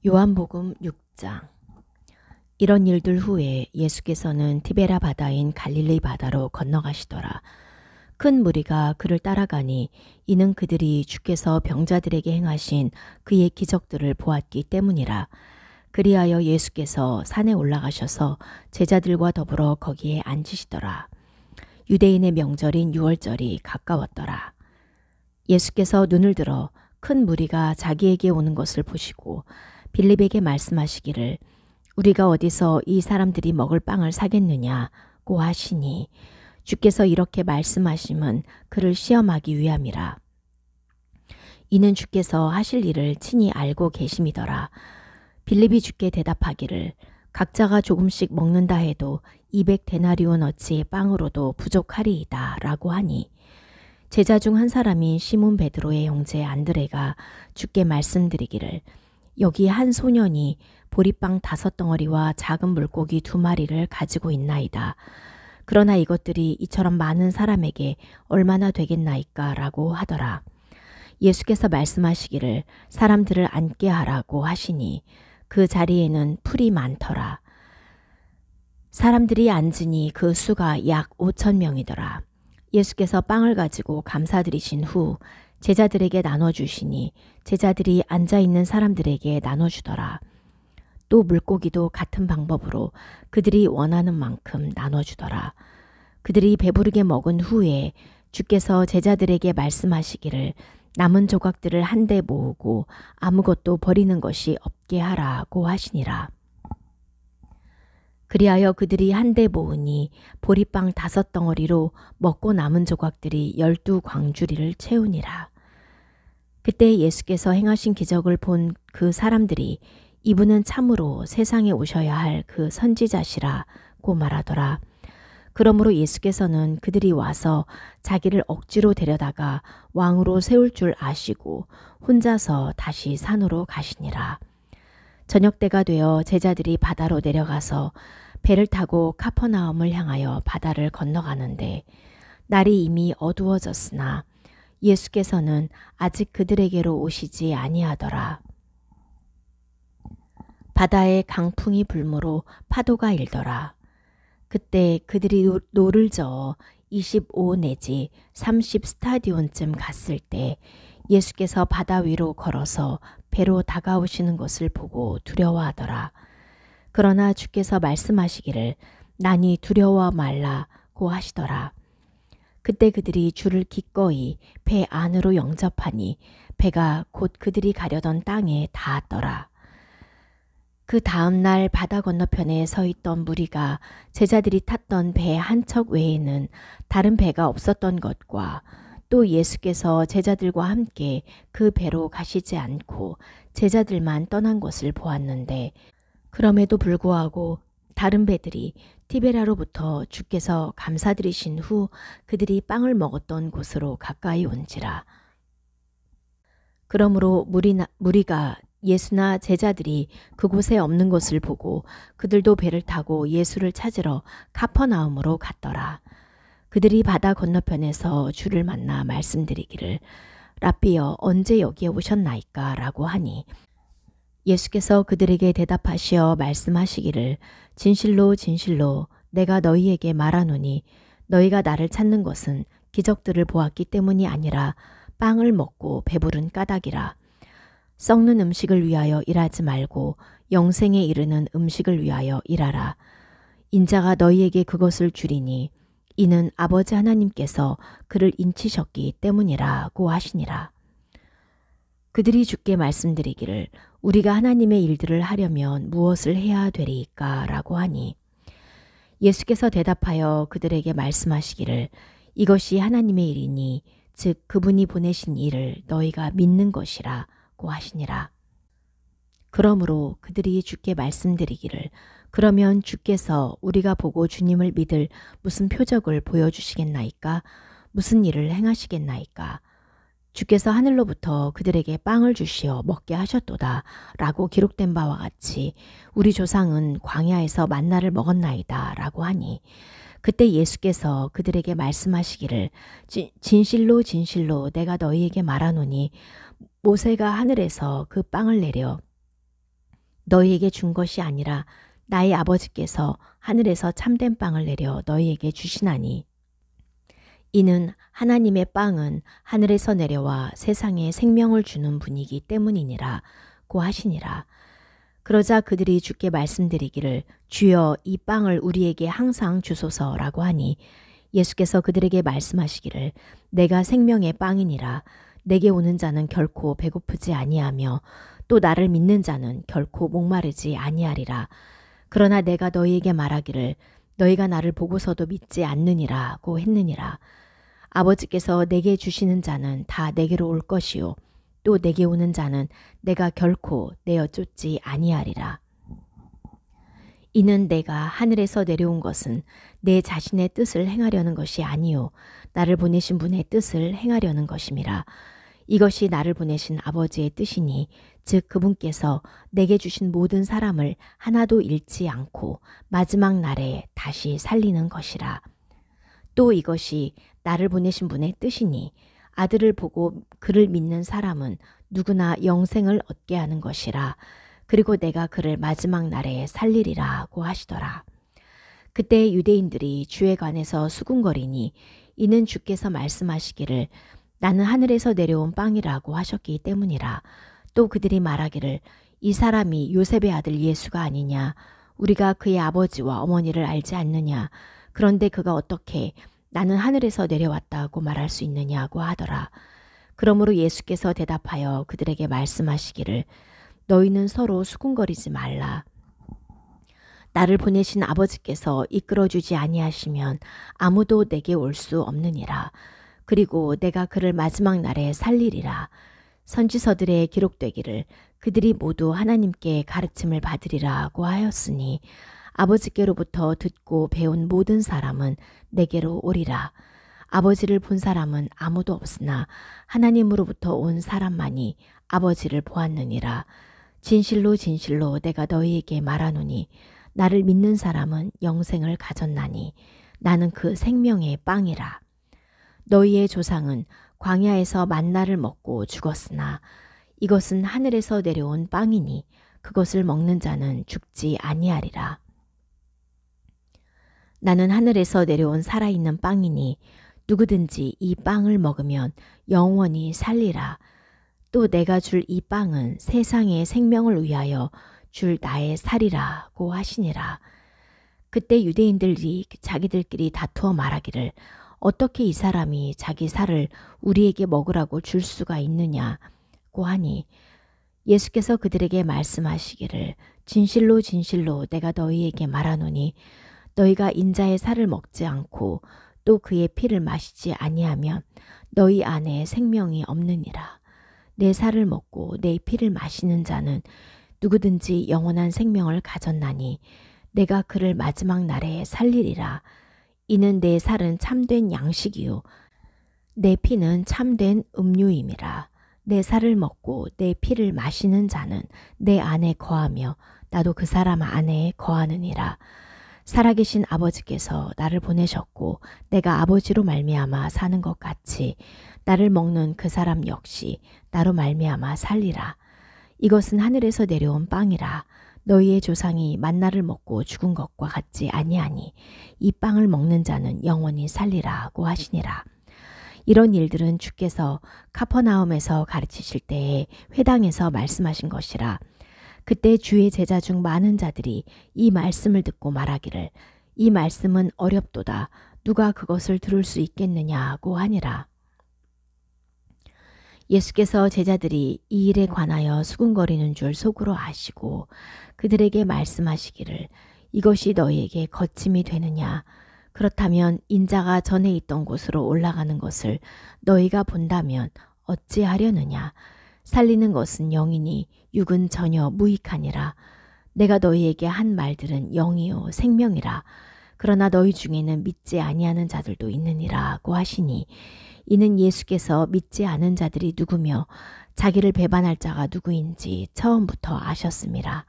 요한복음 6장. 이런 일들 후에 예수께서는 티베라 바다인 갈릴리 바다로 건너가시더라. 큰 무리가 그를 따라가니 이는 그들이 주께서 병자들에게 행하신 그의 기적들을 보았기 때문이라. 그리하여 예수께서 산에 올라가셔서 제자들과 더불어 거기에 앉으시더라. 유대인의 명절인 유월절이 가까웠더라. 예수께서 눈을 들어 큰 무리가 자기에게 오는 것을 보시고 빌립에게 말씀하시기를 우리가 어디서 이 사람들이 먹을 빵을 사겠느냐고 하시니 주께서 이렇게 말씀하심은 그를 시험하기 위함이라. 이는 주께서 하실 일을 친히 알고 계심이더라. 빌립이 주께 대답하기를 각자가 조금씩 먹는다 해도 200데나리온어치의 빵으로도 부족하리이다 라고 하니 제자 중 한 사람인 시몬 베드로의 형제 안드레가 주께 말씀드리기를 여기 한 소년이 보리빵 5덩어리와 작은 물고기 2마리를 가지고 있나이다. 그러나 이것들이 이처럼 많은 사람에게 얼마나 되겠나이까 라고 하더라. 예수께서 말씀하시기를 사람들을 앉게 하라고 하시니 그 자리에는 풀이 많더라. 사람들이 앉으니 그 수가 약 5,000명이더라. 예수께서 빵을 가지고 감사드리신 후 제자들에게 나눠주시니 제자들이 앉아있는 사람들에게 나눠주더라. 또 물고기도 같은 방법으로 그들이 원하는 만큼 나눠주더라. 그들이 배부르게 먹은 후에 주께서 제자들에게 말씀하시기를 남은 조각들을 한데 모으고 아무것도 버리는 것이 없게 하라고 하시니라. 그리하여 그들이 한데 모으니 보리빵 5덩어리로 먹고 남은 조각들이 12광주리를 채우니라. 그때 예수께서 행하신 기적을 본 그 사람들이 이분은 참으로 세상에 오셔야 할 그 선지자시라고 말하더라. 그러므로 예수께서는 그들이 와서 자기를 억지로 데려다가 왕으로 세울 줄 아시고 혼자서 다시 산으로 가시니라. 저녁 때가 되어 제자들이 바다로 내려가서 배를 타고 카퍼나움을 향하여 바다를 건너가는데 날이 이미 어두워졌으나 예수께서는 아직 그들에게로 오시지 아니하더라. 바다에 강풍이 불므로 파도가 일더라. 그때 그들이 노를 저어 25 내지 30 스타디온쯤 갔을 때 예수께서 바다 위로 걸어서 배로 다가오시는 것을 보고 두려워하더라. 그러나 주께서 말씀하시기를 나니 두려워 말라고 하시더라. 그때 그들이 주를 기꺼이 배 안으로 영접하니 배가 곧 그들이 가려던 땅에 닿았더라. 그 다음 날 바다 건너편에 서 있던 무리가 제자들이 탔던 배 한 척 외에는 다른 배가 없었던 것과 또 예수께서 제자들과 함께 그 배로 가시지 않고 제자들만 떠난 것을 보았는데 그럼에도 불구하고 다른 배들이 티베라로부터 주께서 감사드리신 후 그들이 빵을 먹었던 곳으로 가까이 온지라. 그러므로 무리가 예수나 제자들이 그곳에 없는 것을 보고 그들도 배를 타고 예수를 찾으러 카퍼나움으로 갔더라. 그들이 바다 건너편에서 주를 만나 말씀드리기를 랍비여 언제 여기에 오셨나이까 라고 하니 예수께서 그들에게 대답하시어 말씀하시기를 진실로 진실로 내가 너희에게 말하노니 너희가 나를 찾는 것은 기적들을 보았기 때문이 아니라 빵을 먹고 배부른 까닭이라. 썩는 음식을 위하여 일하지 말고 영생에 이르는 음식을 위하여 일하라. 인자가 너희에게 그것을 주리니 이는 아버지 하나님께서 그를 인치셨기 때문이라고 하시니라. 그들이 주께 말씀드리기를 우리가 하나님의 일들을 하려면 무엇을 해야 되리이까 라고 하니 예수께서 대답하여 그들에게 말씀하시기를 이것이 하나님의 일이니 즉 그분이 보내신 일을 너희가 믿는 것이라고 하시니라. 그러므로 그들이 주께 말씀드리기를 그러면 주께서 우리가 보고 주님을 믿을 무슨 표적을 보여주시겠나이까? 무슨 일을 행하시겠나이까? 주께서 하늘로부터 그들에게 빵을 주시어 먹게 하셨도다 라고 기록된 바와 같이 우리 조상은 광야에서 만나를 먹었나이다 라고 하니 그때 예수께서 그들에게 말씀하시기를 진실로 진실로 내가 너희에게 말하노니 모세가 하늘에서 그 빵을 내려 너희에게 준 것이 아니라 나의 아버지께서 하늘에서 참된 빵을 내려 너희에게 주시나니 이는 하나님의 빵은 하늘에서 내려와 세상에 생명을 주는 분이기 때문이니라 고 하시니라. 그러자 그들이 주께 말씀드리기를 주여 이 빵을 우리에게 항상 주소서라고 하니 예수께서 그들에게 말씀하시기를 내가 생명의 빵이니라. 내게 오는 자는 결코 배고프지 아니하며 또 나를 믿는 자는 결코 목마르지 아니하리라. 그러나 내가 너희에게 말하기를 너희가 나를 보고서도 믿지 않느니라고 했느니라. 아버지께서 내게 주시는 자는 다 내게로 올 것이요 또 내게 오는 자는 내가 결코 내어 쫓지 아니하리라. 이는 내가 하늘에서 내려온 것은 내 자신의 뜻을 행하려는 것이 아니요 나를 보내신 분의 뜻을 행하려는 것임이라. 이것이 나를 보내신 아버지의 뜻이니 즉 그분께서 내게 주신 모든 사람을 하나도 잃지 않고 마지막 날에 다시 살리는 것이라. 또 이것이 나를 보내신 분의 뜻이니 아들을 보고 그를 믿는 사람은 누구나 영생을 얻게 하는 것이라. 그리고 내가 그를 마지막 날에 살리리라고 하시더라. 그때 유대인들이 주에 관해서 수군거리니 이는 주께서 말씀하시기를 나는 하늘에서 내려온 빵이라고 하셨기 때문이라. 또 그들이 말하기를 이 사람이 요셉의 아들 예수가 아니냐. 우리가 그의 아버지와 어머니를 알지 않느냐. 그런데 그가 어떻게 나는 하늘에서 내려왔다고 말할 수 있느냐고 하더라. 그러므로 예수께서 대답하여 그들에게 말씀하시기를 너희는 서로 수군거리지 말라. 나를 보내신 아버지께서 이끌어주지 아니하시면 아무도 내게 올 수 없느니라. 그리고 내가 그를 마지막 날에 살리리라. 선지서들에 기록되기를 그들이 모두 하나님께 가르침을 받으리라고 하였으니 아버지께로부터 듣고 배운 모든 사람은 내게로 오리라. 아버지를 본 사람은 아무도 없으나 하나님으로부터 온 사람만이 아버지를 보았느니라. 진실로 진실로 내가 너희에게 말하노니 나를 믿는 사람은 영생을 가졌나니 나는 그 생명의 빵이라. 너희의 조상은 광야에서 만나를 먹고 죽었으나 이것은 하늘에서 내려온 빵이니 그것을 먹는 자는 죽지 아니하리라. 나는 하늘에서 내려온 살아있는 빵이니 누구든지 이 빵을 먹으면 영원히 살리라. 또 내가 줄 이 빵은 세상의 생명을 위하여 줄 나의 살이라고 하시니라. 그때 유대인들이 자기들끼리 다투어 말하기를 어떻게 이 사람이 자기 살을 우리에게 먹으라고 줄 수가 있느냐고 하니 예수께서 그들에게 말씀하시기를 진실로 진실로 내가 너희에게 말하노니 너희가 인자의 살을 먹지 않고 또 그의 피를 마시지 아니하면 너희 안에 생명이 없느니라. 내 살을 먹고 내 피를 마시는 자는 누구든지 영원한 생명을 가졌나니 내가 그를 마지막 날에 살리리라. 이는 내 살은 참된 양식이요 내 피는 참된 음료임이라. 내 살을 먹고 내 피를 마시는 자는 내 안에 거하며 나도 그 사람 안에 거하느니라. 살아계신 아버지께서 나를 보내셨고 내가 아버지로 말미암아 사는 것 같이 나를 먹는 그 사람 역시 나로 말미암아 살리라. 이것은 하늘에서 내려온 빵이라. 너희의 조상이 만나를 먹고 죽은 것과 같지 아니하니 이 빵을 먹는 자는 영원히 살리라고 하시니라. 이런 일들은 주께서 카퍼나움에서 가르치실 때에 회당에서 말씀하신 것이라. 그때 주의 제자 중 많은 자들이 이 말씀을 듣고 말하기를 이 말씀은 어렵도다. 누가 그것을 들을 수 있겠느냐고 하니라. 예수께서 제자들이 이 일에 관하여 수군거리는 줄 속으로 아시고 그들에게 말씀하시기를 이것이 너희에게 거침이 되느냐. 그렇다면 인자가 전에 있던 곳으로 올라가는 것을 너희가 본다면 어찌하려느냐. 살리는 것은 영이니 육은 전혀 무익하니라. 내가 너희에게 한 말들은 영이요 생명이라. 그러나 너희 중에는 믿지 아니하는 자들도 있느니라고 하시니 이는 예수께서 믿지 않은 자들이 누구며 자기를 배반할 자가 누구인지 처음부터 아셨음이라.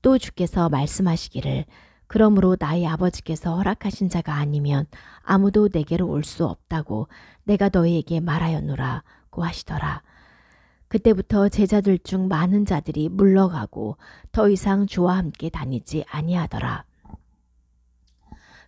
또 주께서 말씀하시기를 그러므로 나의 아버지께서 허락하신 자가 아니면 아무도 내게로 올 수 없다고 내가 너희에게 말하였노라고 하시더라. 그때부터 제자들 중 많은 자들이 물러가고 더 이상 주와 함께 다니지 아니하더라.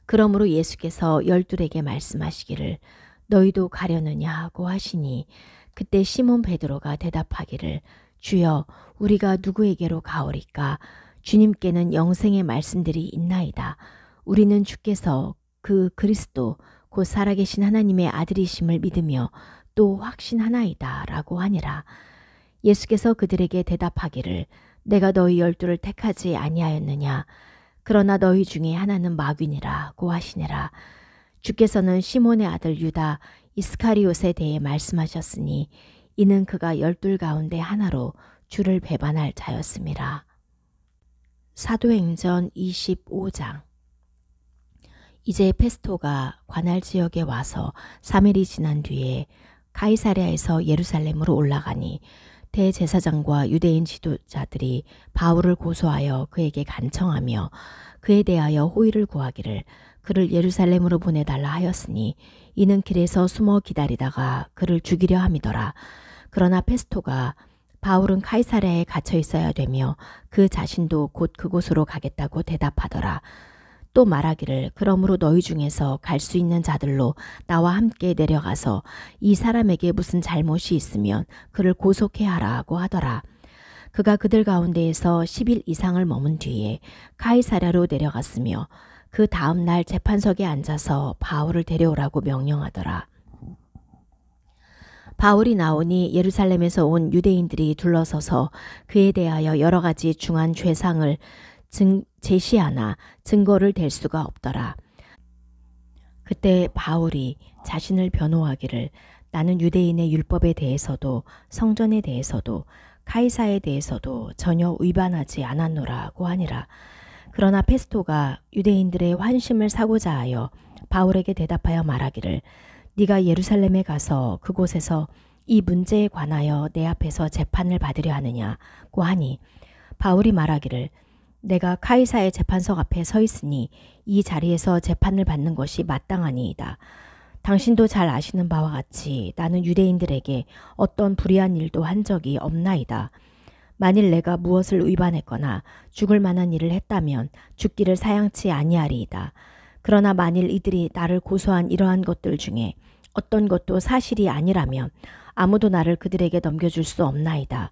그러므로 예수께서 열둘에게 말씀하시기를 너희도 가려느냐 하고 하시니 그때 시몬 베드로가 대답하기를 주여 우리가 누구에게로 가오리까? 주님께는 영생의 말씀들이 있나이다. 우리는 주께서 그 그리스도 곧 살아계신 하나님의 아들이심을 믿으며 또 확신하나이다 라고 하니라. 예수께서 그들에게 대답하기를 내가 너희 열둘을 택하지 아니하였느냐? 그러나 너희 중에 하나는 마귀니라고 하시니라. 주께서는 시몬의 아들 유다 이스카리옷에 대해 말씀하셨으니 이는 그가 열둘 가운데 하나로 주를 배반할 자였음이라. 사도행전 25장. 이제 페스토가 관할 지역에 와서 3일이 지난 뒤에 가이사랴에서 예루살렘으로 올라가니 대제사장과 유대인 지도자들이 바울을 고소하여 그에게 간청하며 그에 대하여 호의를 구하기를 그를 예루살렘으로 보내달라 하였으니 이는 길에서 숨어 기다리다가 그를 죽이려 함이더라. 그러나 페스토가 바울은 카이사랴에 갇혀 있어야 되며 그 자신도 곧 그곳으로 가겠다고 대답하더라. 또 말하기를 그러므로 너희 중에서 갈 수 있는 자들로 나와 함께 내려가서 이 사람에게 무슨 잘못이 있으면 그를 고속해 하라고 하더라. 그가 그들 가운데에서 10일 이상을 머문 뒤에 카이사랴로 내려갔으며 그 다음 날 재판석에 앉아서 바울을 데려오라고 명령하더라. 바울이 나오니 예루살렘에서 온 유대인들이 둘러서서 그에 대하여 여러 가지 중한 죄상을 제시하나 증거를 댈 수가 없더라. 그때 바울이 자신을 변호하기를 나는 유대인의 율법에 대해서도 성전에 대해서도 카이사에 대해서도 전혀 위반하지 않았노라고 하니라. 그러나 페스토가 유대인들의 환심을 사고자 하여 바울에게 대답하여 말하기를 네가 예루살렘에 가서 그곳에서 이 문제에 관하여 내 앞에서 재판을 받으려 하느냐고 하니 바울이 말하기를 내가 카이사의 재판석 앞에 서 있으니 이 자리에서 재판을 받는 것이 마땅하니이다. 당신도 잘 아시는 바와 같이 나는 유대인들에게 어떤 불의한 일도 한 적이 없나이다. 만일 내가 무엇을 위반했거나 죽을 만한 일을 했다면 죽기를 사양치 아니하리이다. 그러나 만일 이들이 나를 고소한 이러한 것들 중에 어떤 것도 사실이 아니라면 아무도 나를 그들에게 넘겨줄 수 없나이다.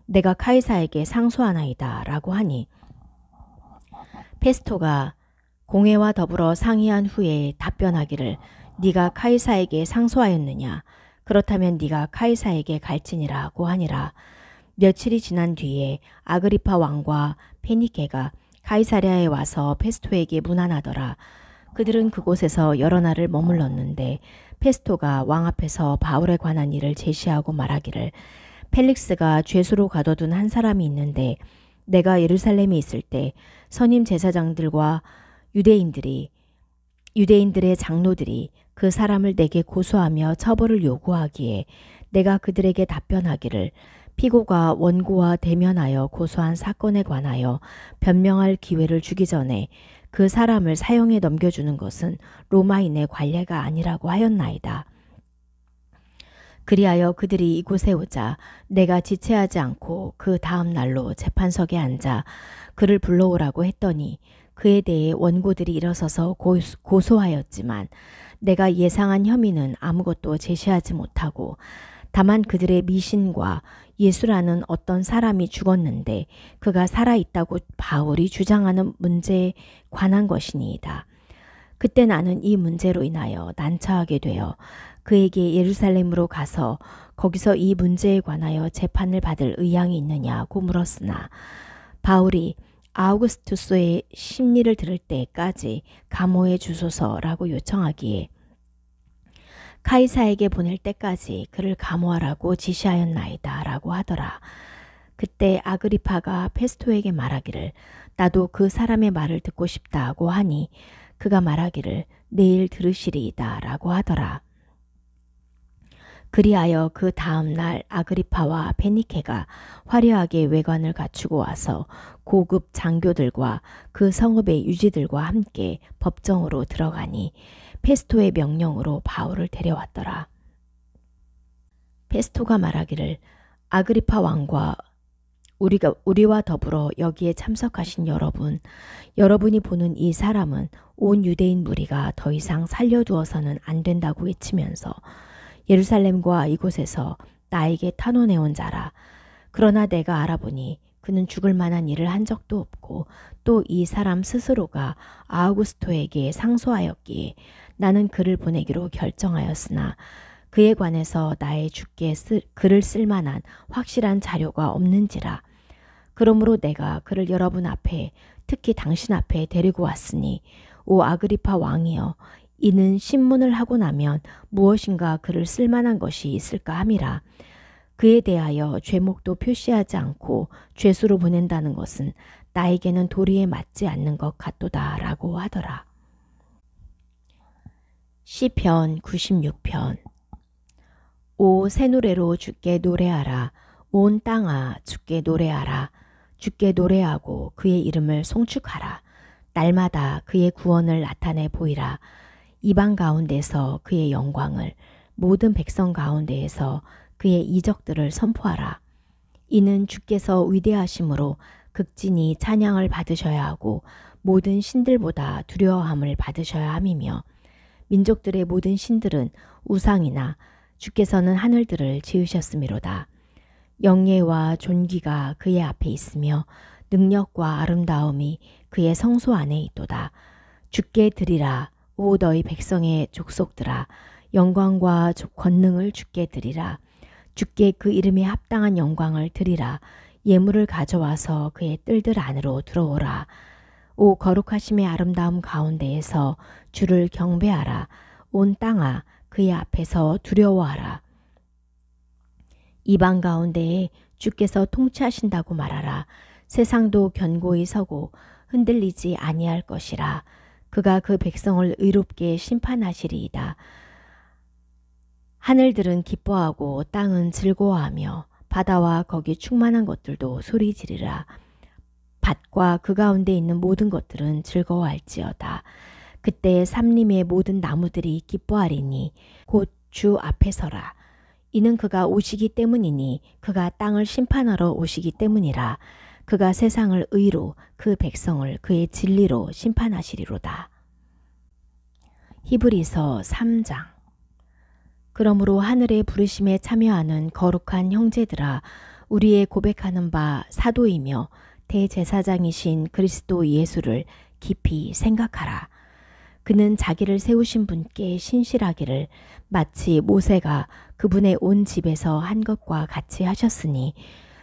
내가 카이사에게 상소하나이다 라고 하니 페스토가 공회와 더불어 상의한 후에 답변하기를 네가 카이사에게 상소하였느냐? 그렇다면 네가 카이사에게 갈지니라고 하니라. 며칠이 지난 뒤에 아그리파 왕과 페니케가 카이사랴에 와서 페스토에게 문안하더라. 그들은 그곳에서 여러 날을 머물렀는데 페스토가 왕 앞에서 바울에 관한 일을 제시하고 말하기를 펠릭스가 죄수로 가둬둔 한 사람이 있는데 내가 예루살렘에 있을 때 선임 제사장들과 유대인들의 장로들이 그 사람을 내게 고소하며 처벌을 요구하기에 내가 그들에게 답변하기를 피고가 원고와 대면하여 고소한 사건에 관하여 변명할 기회를 주기 전에 그 사람을 사형에 넘겨주는 것은 로마인의 관례가 아니라고 하였나이다. 그리하여 그들이 이곳에 오자 내가 지체하지 않고 그 다음 날로 재판석에 앉아 그를 불러오라고 했더니 그에 대해 원고들이 일어서서 고소하였지만 내가 예상한 혐의는 아무것도 제시하지 못하고 다만 그들의 미신과 예수라는 어떤 사람이 죽었는데 그가 살아있다고 바울이 주장하는 문제에 관한 것이니이다. 그때 나는 이 문제로 인하여 난처하게 되어 그에게 예루살렘으로 가서 거기서 이 문제에 관하여 재판을 받을 의향이 있느냐고 물었으나 바울이 아우구스투스의 심리를 들을 때까지 감호해 주소서라고 요청하기에 카이사에게 보낼 때까지 그를 감호하라고 지시하였나이다 라고 하더라. 그때 아그리파가 페스토에게 말하기를 나도 그 사람의 말을 듣고 싶다고 하니 그가 말하기를 내일 들으시리이다 라고 하더라. 그리하여 그 다음 날 아그리파와 베니케가 화려하게 외관을 갖추고 와서 고급 장교들과 그 성읍의 유지들과 함께 법정으로 들어가니 페스토의 명령으로 바울을 데려왔더라. 페스토가 말하기를 아그리파 왕과 우리와 더불어 여기에 참석하신 여러분, 여러분이 보는 이 사람은 온 유대인 무리가 더 이상 살려두어서는 안 된다고 외치면서 예루살렘과 이곳에서 나에게 탄원해온 자라. 그러나 내가 알아보니 그는 죽을 만한 일을 한 적도 없고 또 이 사람 스스로가 아우구스토에게 상소하였기에 나는 그를 보내기로 결정하였으나 그에 관해서 나의 주께 글을 쓸 만한 확실한 자료가 없는지라. 그러므로 내가 그를 여러분 앞에 특히 당신 앞에 데리고 왔으니 오 아그리파 왕이여, 이는 신문을 하고 나면 무엇인가 그를 쓸 만한 것이 있을까 함이라. 그에 대하여 죄목도 표시하지 않고 죄수로 보낸다는 것은 나에게는 도리에 맞지 않는 것 같도다 라고 하더라. 시편 96편. 오 새 노래로 주께 노래하라. 온 땅아 주께 노래하라. 주께 노래하고 그의 이름을 송축하라. 날마다 그의 구원을 나타내 보이라. 이방 가운데서 그의 영광을, 모든 백성 가운데에서 그의 이적들을 선포하라. 이는 주께서 위대하심으로 극진히 찬양을 받으셔야 하고 모든 신들보다 두려워함을 받으셔야 함이며, 민족들의 모든 신들은 우상이나 주께서는 하늘들을 지으셨음이로다. 영예와 존귀가 그의 앞에 있으며 능력과 아름다움이 그의 성소 안에 있도다. 주께 드리라. 오 너희 백성의 족속들아, 영광과 권능을 주께 드리라. 주께 그 이름에 합당한 영광을 드리라. 예물을 가져와서 그의 뜰들 안으로 들어오라. 오 거룩하심의 아름다움 가운데에서 주를 경배하라. 온 땅아 그의 앞에서 두려워하라. 이방 가운데에 주께서 통치하신다고 말하라. 세상도 견고히 서고 흔들리지 아니할 것이라. 그가 그 백성을 의롭게 심판하시리이다. 하늘들은 기뻐하고 땅은 즐거워하며 바다와 거기 충만한 것들도 소리 지르라. 밭과 그 가운데 있는 모든 것들은 즐거워할지어다. 그때 삼림의 모든 나무들이 기뻐하리니 곧 주 앞에 서라. 이는 그가 오시기 때문이니 그가 땅을 심판하러 오시기 때문이라. 그가 세상을 의로 그 백성을 그의 진리로 심판하시리로다. 히브리서 3장. 그러므로 하늘의 부르심에 참여하는 거룩한 형제들아, 우리의 고백하는 바 사도이며 대제사장이신 그리스도 예수를 깊이 생각하라. 그는 자기를 세우신 분께 신실하기를 마치 모세가 그분의 온 집에서 한 것과 같이 하셨으니,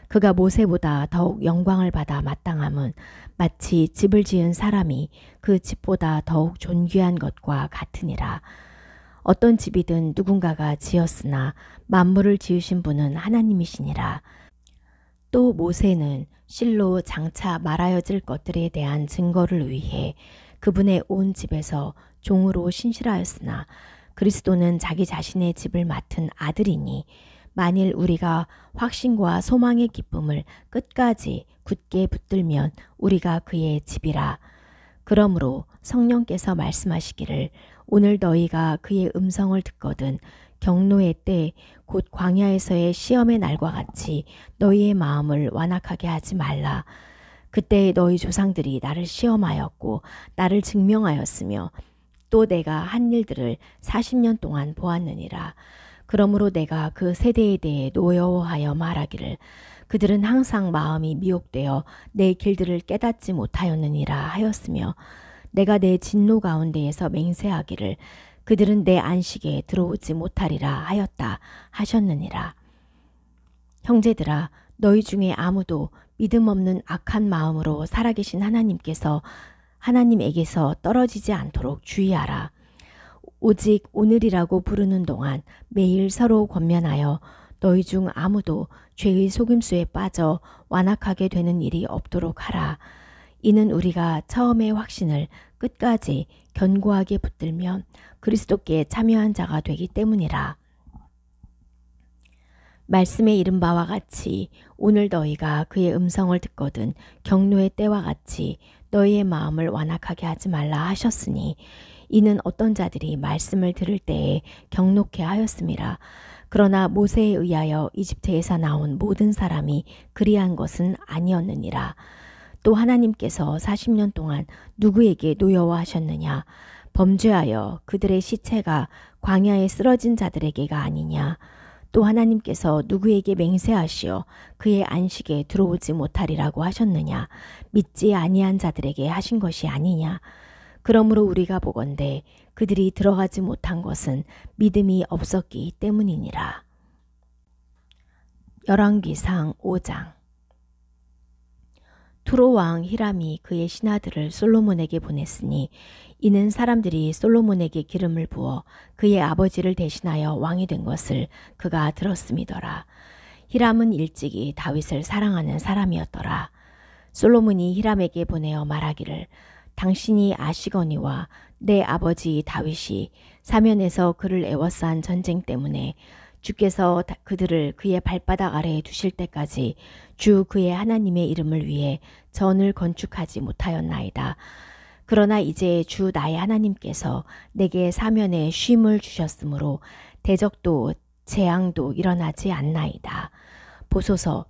그가 모세보다 더욱 영광을 받아 마땅함은 마치 집을 지은 사람이 그 집보다 더욱 존귀한 것과 같으니라. 어떤 집이든 누군가가 지었으나 만물을 지으신 분은 하나님이시니라. 또 모세는 실로 장차 말하여질 것들에 대한 증거를 위해 그분의 온 집에서 종으로 신실하였으나, 그리스도는 자기 자신의 집을 맡은 아들이니 만일 우리가 확신과 소망의 기쁨을 끝까지 굳게 붙들면 우리가 그의 집이라. 그러므로 성령께서 말씀하시기를 오늘 너희가 그의 음성을 듣거든 경노의 때 곧 광야에서의 시험의 날과 같이 너희의 마음을 완악하게 하지 말라. 그때 너희 조상들이 나를 시험하였고 나를 증명하였으며 또 내가 한 일들을 40년 동안 보았느니라. 그러므로 내가 그 세대에 대해 노여워하여 말하기를 그들은 항상 마음이 미혹되어 내 길들을 깨닫지 못하였느니라 하였으며, 내가 내 진노 가운데에서 맹세하기를 그들은 내 안식에 들어오지 못하리라 하였다 하셨느니라. 형제들아, 너희 중에 아무도 믿음 없는 악한 마음으로 살아계신 하나님에게서 떨어지지 않도록 주의하라. 오직 오늘이라고 부르는 동안 매일 서로 권면하여 너희 중 아무도 죄의 속임수에 빠져 완악하게 되는 일이 없도록 하라. 이는 우리가 처음의 확신을 끝까지 견고하게 붙들면 그리스도께 참여한 자가 되기 때문이라. 말씀에 이른 바와 같이 오늘 너희가 그의 음성을 듣거든 경노의 때와 같이 너희의 마음을 완악하게 하지 말라 하셨으니, 이는 어떤 자들이 말씀을 들을 때에 경노케 하였음이라. 그러나 모세에 의하여 이집트에서 나온 모든 사람이 그리한 것은 아니었느니라. 또 하나님께서 40년 동안 누구에게 노여워하셨느냐? 범죄하여 그들의 시체가 광야에 쓰러진 자들에게가 아니냐? 또 하나님께서 누구에게 맹세하시어 그의 안식에 들어오지 못하리라고 하셨느냐? 믿지 아니한 자들에게 하신 것이 아니냐? 그러므로 우리가 보건대 그들이 들어가지 못한 것은 믿음이 없었기 때문이니라. 열왕기상 5장. 투로 왕 히람이 그의 신하들을 솔로몬에게 보냈으니 이는 사람들이 솔로몬에게 기름을 부어 그의 아버지를 대신하여 왕이 된 것을 그가 들었음이더라. 히람은 일찍이 다윗을 사랑하는 사람이었더라. 솔로몬이 히람에게 보내어 말하기를 당신이 아시거니와 내 아버지 다윗이 사면에서 그를 애워싼 전쟁 때문에 주께서 그들을 그의 발바닥 아래에 두실 때까지 주 그의 하나님의 이름을 위해 전을 건축하지 못하였나이다. 그러나 이제 주 나의 하나님께서 내게 사면에 쉼을 주셨으므로 대적도 재앙도 일어나지 않나이다. 보소서,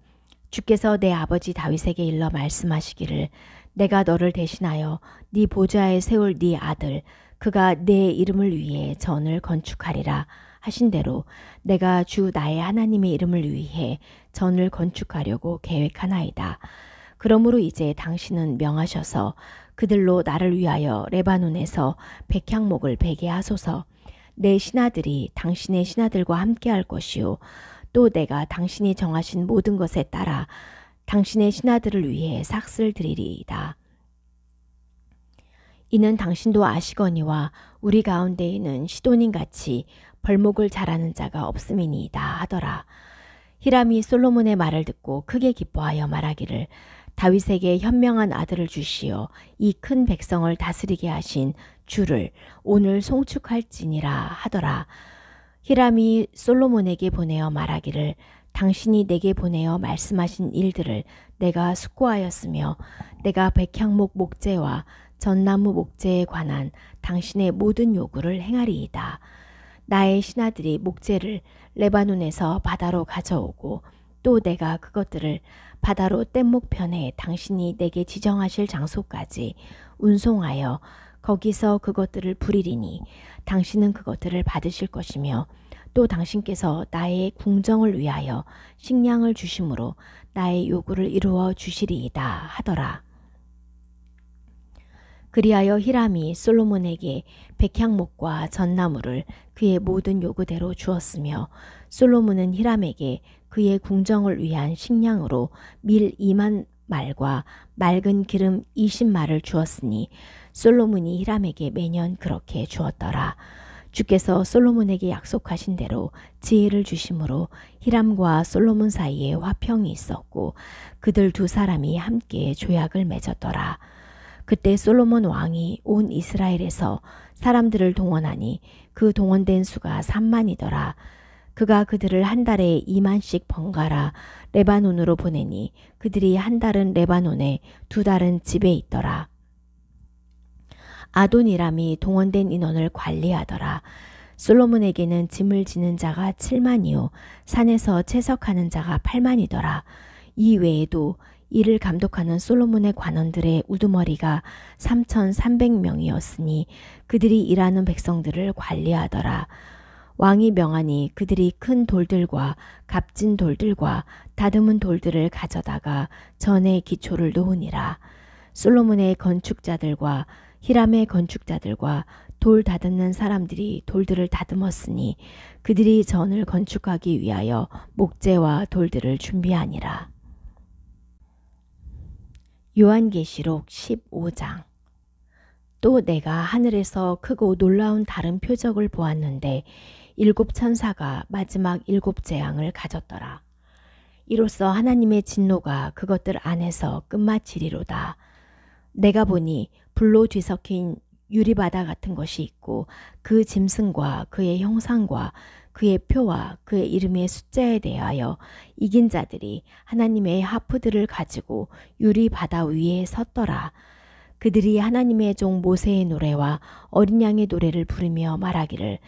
주께서 내 아버지 다윗에게 일러 말씀하시기를 내가 너를 대신하여 네 보좌에 세울 네 아들 그가 내 이름을 위해 전을 건축하리라 하신 대로 내가 주 나의 하나님의 이름을 위해 전을 건축하려고 계획하나이다. 그러므로 이제 당신은 명하셔서 그들로 나를 위하여 레바논에서 백향목을 베게 하소서. 내 신하들이 당신의 신하들과 함께할 것이요 또 내가 당신이 정하신 모든 것에 따라 당신의 신하들을 위해 삭슬 드리리이다. 이는 당신도 아시거니와 우리 가운데에는 시돈인같이 벌목을 잘하는 자가 없음이니이다 하더라. 히람이 솔로몬의 말을 듣고 크게 기뻐하여 말하기를 다윗에게 현명한 아들을 주시어 이 큰 백성을 다스리게 하신 주를 오늘 송축할지니라 하더라. 히람이 솔로몬에게 보내어 말하기를 당신이 내게 보내어 말씀하신 일들을 내가 숙고하였으며 내가 백향목 목재와 전나무 목재에 관한 당신의 모든 요구를 행하리이다. 나의 신하들이 목재를 레바논에서 바다로 가져오고 또 내가 그것들을 바다로 뗏목편에 당신이 내게 지정하실 장소까지 운송하여 거기서 그것들을 부리리니 당신은 그것들을 받으실 것이며 또 당신께서 나의 궁정을 위하여 식량을 주심으로 나의 요구를 이루어 주시리이다 하더라. 그리하여 히람이 솔로몬에게 백향목과 전나무를 그의 모든 요구대로 주었으며 솔로몬은 히람에게 그의 궁정을 위한 식량으로 밀 2만 말과 맑은 기름 20말을 주었으니 솔로몬이 히람에게 매년 그렇게 주었더라. 주께서 솔로몬에게 약속하신 대로 지혜를 주심으로 히람과 솔로몬 사이에 화평이 있었고 그들 두 사람이 함께 조약을 맺었더라. 그때 솔로몬 왕이 온 이스라엘에서 사람들을 동원하니 그 동원된 수가 3만이더라. 그가 그들을 한 달에 2만씩 번갈아 레바논으로 보내니 그들이 한 달은 레바논에 두 달은 집에 있더라. 아도니람이 동원된 인원을 관리하더라. 솔로몬에게는 짐을 지는 자가 7만이요 산에서 채석하는 자가 8만이더라. 이 외에도 이를 감독하는 솔로몬의 관원들의 우두머리가 3,300명이었으니 그들이 일하는 백성들을 관리하더라. 왕이 명하니 그들이 큰 돌들과 값진 돌들과 다듬은 돌들을 가져다가 전에 기초를 놓으니라. 솔로몬의 건축자들과 히람의 건축자들과 돌 다듬는 사람들이 돌들을 다듬었으니 그들이 전을 건축하기 위하여 목재와 돌들을 준비하니라. 요한계시록 15장. 또 내가 하늘에서 크고 놀라운 다른 표적을 보았는데 7 천사가 마지막 7 재앙을 가졌더라. 이로써 하나님의 진노가 그것들 안에서 끝마치리로다. 내가 보니 불로 뒤섞인 유리바다 같은 것이 있고 그 짐승과 그의 형상과 그의 표와 그의 이름의 숫자에 대하여 이긴 자들이 하나님의 하프들을 가지고 유리바다 위에 섰더라. 그들이 하나님의 종 모세의 노래와 어린 양의 노래를 부르며 말하기를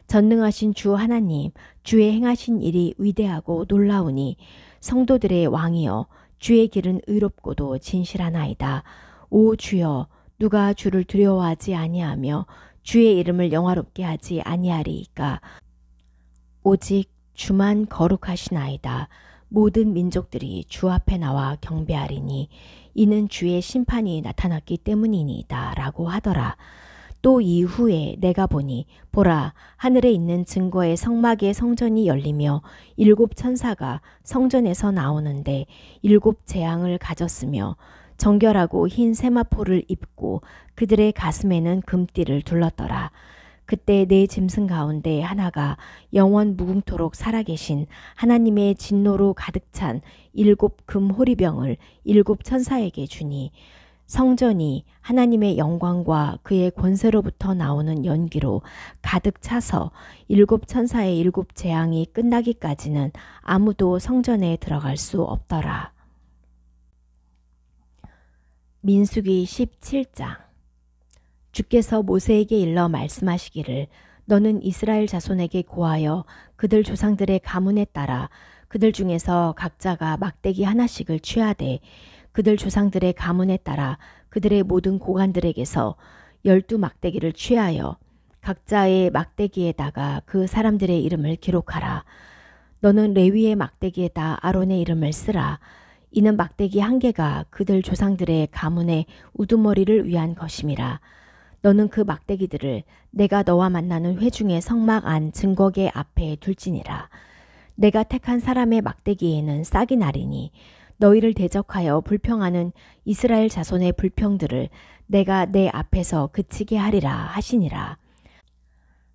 전능하신 주 하나님, 주의 행하신 일이 위대하고 놀라우니 성도들의 왕이여 주의 길은 의롭고도 진실하나이다. 오 주여, 누가 주를 두려워하지 아니하며 주의 이름을 영화롭게 하지 아니하리이까. 오직 주만 거룩하시나이다. 모든 민족들이 주 앞에 나와 경배하리니 이는 주의 심판이 나타났기 때문이니이다 라고 하더라. 또 이후에 내가 보니 보라, 하늘에 있는 증거의 성막의 성전이 열리며 7 천사가 성전에서 나오는데 7 재앙을 가졌으며 정결하고 흰 세마포를 입고 그들의 가슴에는 금띠를 둘렀더라. 그때 내 짐승 가운데 하나가 영원 무궁토록 살아계신 하나님의 진노로 가득 찬 7 금 호리병을 7 천사에게 주니 성전이 하나님의 영광과 그의 권세로부터 나오는 연기로 가득 차서 7 천사의 7 재앙이 끝나기까지는 아무도 성전에 들어갈 수 없더라. 민수기 17장. 주께서 모세에게 일러 말씀하시기를 너는 이스라엘 자손에게 고하여 그들 조상들의 가문에 따라 그들 중에서 각자가 막대기 하나씩을 취하되 그들 조상들의 가문에 따라 그들의 모든 고관들에게서 12 막대기를 취하여 각자의 막대기에다가 그 사람들의 이름을 기록하라. 너는 레위의 막대기에다 아론의 이름을 쓰라. 이는 막대기 한 개가 그들 조상들의 가문의 우두머리를 위한 것임이라. 너는 그 막대기들을 내가 너와 만나는 회중의 성막 안 증거계 앞에 둘지니라. 내가 택한 사람의 막대기에는 싹이 나리니 너희를 대적하여 불평하는 이스라엘 자손의 불평들을 내가 내 앞에서 그치게 하리라 하시니라.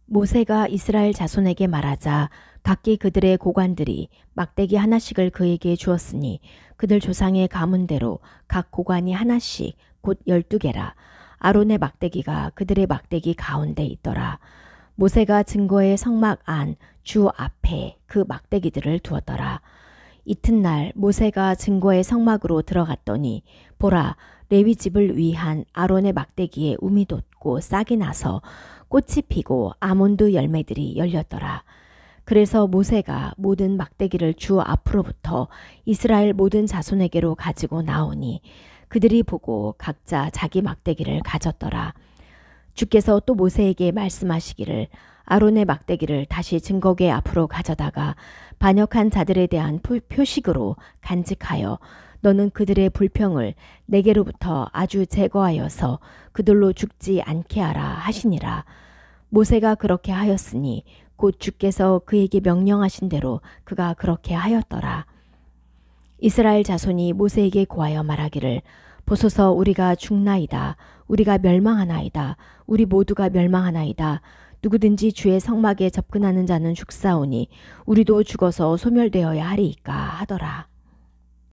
모세가 이스라엘 자손에게 말하자 각기 그들의 고관들이 막대기 하나씩을 그에게 주었으니 그들 조상의 가문대로 각 고관이 하나씩 곧 12개라. 아론의 막대기가 그들의 막대기 가운데 있더라. 모세가 증거의 성막 안 주 앞에 그 막대기들을 두었더라. 이튿날 모세가 증거의 성막으로 들어갔더니 보라, 레위 집을 위한 아론의 막대기에 움이 돋고 싹이 나서 꽃이 피고 아몬드 열매들이 열렸더라. 그래서 모세가 모든 막대기를 주 앞으로부터 이스라엘 모든 자손에게로 가지고 나오니 그들이 보고 각자 자기 막대기를 가졌더라. 주께서 또 모세에게 말씀하시기를 아론의 막대기를 다시 증거궤 앞으로 가져다가 반역한 자들에 대한 표식으로 간직하여 너는 그들의 불평을 내게로부터 아주 제거하여서 그들로 죽지 않게 하라 하시니라. 모세가 그렇게 하였으니 곧 주께서 그에게 명령하신 대로 그가 그렇게 하였더라. 이스라엘 자손이 모세에게 고하여 말하기를 보소서 우리가 죽나이다. 우리가 멸망하나이다. 우리 모두가 멸망하나이다. 누구든지 주의 성막에 접근하는 자는 죽사오니 우리도 죽어서 소멸되어야 하리이까 하더라.